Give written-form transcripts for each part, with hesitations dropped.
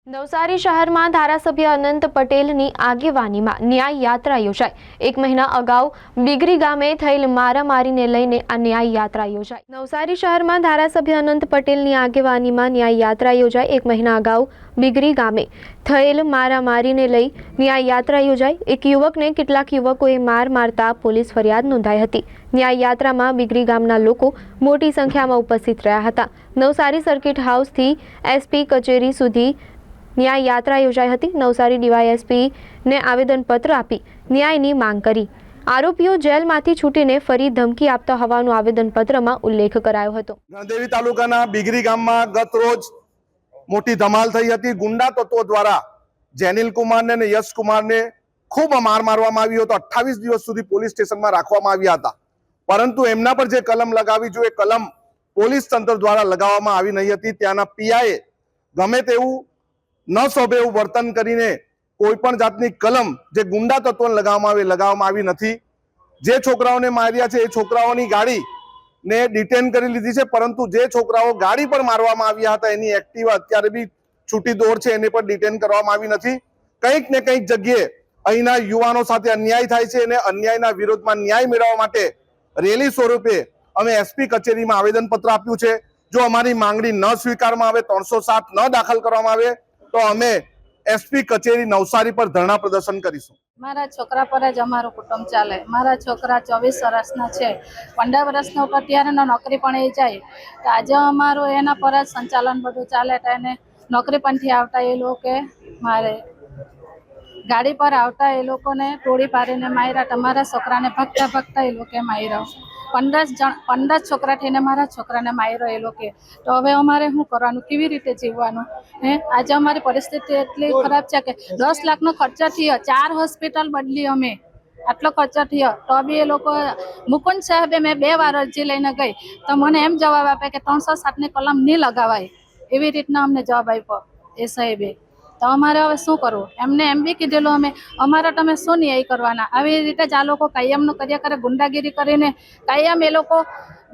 નવસારી શહેરમાં ધારાસભ્ય અનંત પટેલની આગેવાનીમાં ન્યાય યાત્રા યોજાઈ। 1 મહિના અગાઉ બિગરી ગામે થયેલ મારામારીને લઈને આ ન્યાય યાત્રા યોજાઈ। નવસારી શહેરમાં ધારાસભ્ય અનંત પટેલની આગેવાનીમાં ન્યાય યાત્રા યોજાઈ। 1 મહિના અગાઉ બિગરી ગામે થયેલ મારામારીને લઈ ન્યાય યાત્રા યોજાઈ। એક યુવકને કેટલાક યુવકોએ માર મારતા પોલીસ ફરિયાદ નોંધાઈ હતી। ન્યાય યાત્રામાં બિગરી ગામના લોકો મોટી સંખ્યામાં ઉપસ્થિત રહ્યા હતા। નવસારી સર્કિટ હાઉસથી એસપી કચેરી સુધી ન્યાય યાત્રા યોજાઈ હતી। નવસારી ડીવાયએસપી ને આવેદનપત્ર આપી ન્યાયની માંગ કરી। આરોપીઓ જેલમાંથી છૂટીને ફરી ધમકી આપતા હોવાનો આવેદનપત્રમાં ઉલ્લેખ કરાયો હતો। ગણદેવી તાલુકાના બિગરી ગામમાં ગત રોજ મોટી ધમાલ થઈ હતી। ગુંડા તત્વો દ્વારા જેનિલ કુમારને અને યશ કુમારને ખૂબ માર મારવામાં આવ્યો હતો। 28 દિવસ સુધી પોલીસ સ્ટેશનમાં રાખવામાં આવ્યા હતા, પરંતુ એમના પર જે કલમ લગાવી જોઈએ કલમ પોલીસ તંત્ર દ્વારા લગાવવામાં આવી નહીં હતી। ત્યાંના પીઆઈએ ગમે તેવું ન શોભે એવું વર્તન કરીને કોઈ પણ જાતની કલમ જે ગુંડા તત્વોને લગાવવામાં આવી નથી। જે છોકરાઓને માર્યા છે એ છોકરાઓની ગાડીને ડિટેન કરી લીધી છે, પરંતુ જે છોકરાઓ ગાડી પર મારવામાં આવ્યા હતા એની એક્ટિવા અત્યારે બી છૂટી દોડ છે, એને પણ ડિટેન કરવામાં આવી નથી। કંઈક ને કંઈક જગ્યાએ અહીંના યુવાનો સાથે અન્યાય થાય છે અને અન્યાયના વિરોધમાં ન્યાય મેળવવા માટે રેલી સ્વરૂપે અમે એસપી કચેરીમાં આવેદનપત્ર આપ્યું છે। જો અમારી માંગણી ન સ્વીકારવામાં આવે, 307 ન દાખલ કરવામાં આવે તો અમે એસપી કચેરી નવસારી પર ધરણા પ્રદર્શન કરીશું। મારા છોકરા પર જ અમારું કુટુંબ ચાલે। મારા છોકરા 24 વર્ષના છે, 15 વર્ષનો ઉપર ત્યારે નોકરી પણ એ જાય તો આજે અમારું એના પર જ સંચાલન બધું ચાલે। તો એને નોકરી પણથી આવતા એ લોકો મારે ગાડી પર આવતા એ લોકોને ટોળી પાડીને માર્યા। તમારા છોકરાને ભગતા એ લોકો માર્યો। 15 છોકરા થઈને મારા છોકરાને માર્યો એ લોકો। તો હવે અમારે શું કરવાનું, કેવી રીતે જીવવાનું? આજે અમારી પરિસ્થિતિ એટલી ખરાબ છે કે 10 લાખનો ખર્ચો થયો, 4 હોસ્પિટલ બદલી અમે, આટલો ખર્ચો થયો તો બી એ લોકો મુકુંદ સાહેબે મેં 2 વાર અરજી લઈને ગઈ તો મને એમ જવાબ આપે કે 307ની કલમ નહીં લગાવાય, એવી રીતના અમને જવાબ આપ્યો એ સાહેબે। તો અમારે હવે શું કરવું? એમને એમ બી કીધેલું અમે અમારા તમે શું ન્યાય કરવાના? આવી રીતે જ આ લોકો કાયમનું કર્યા કરે, ગુંડાગીરી કરીને કાયમ એ લોકો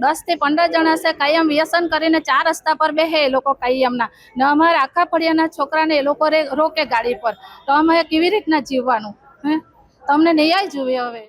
10 થી 15 જણા છે, કાયમ વ્યસન કરીને 4 રસ્તા પર બેસે એ લોકો કાયમના ને અમારે આખા ફળિયાના છોકરાને એ લોકો રોકે ગાડી પર, તો અમે કેવી રીતના જીવવાનું? તમને ન્યાય જોઈએ હવે।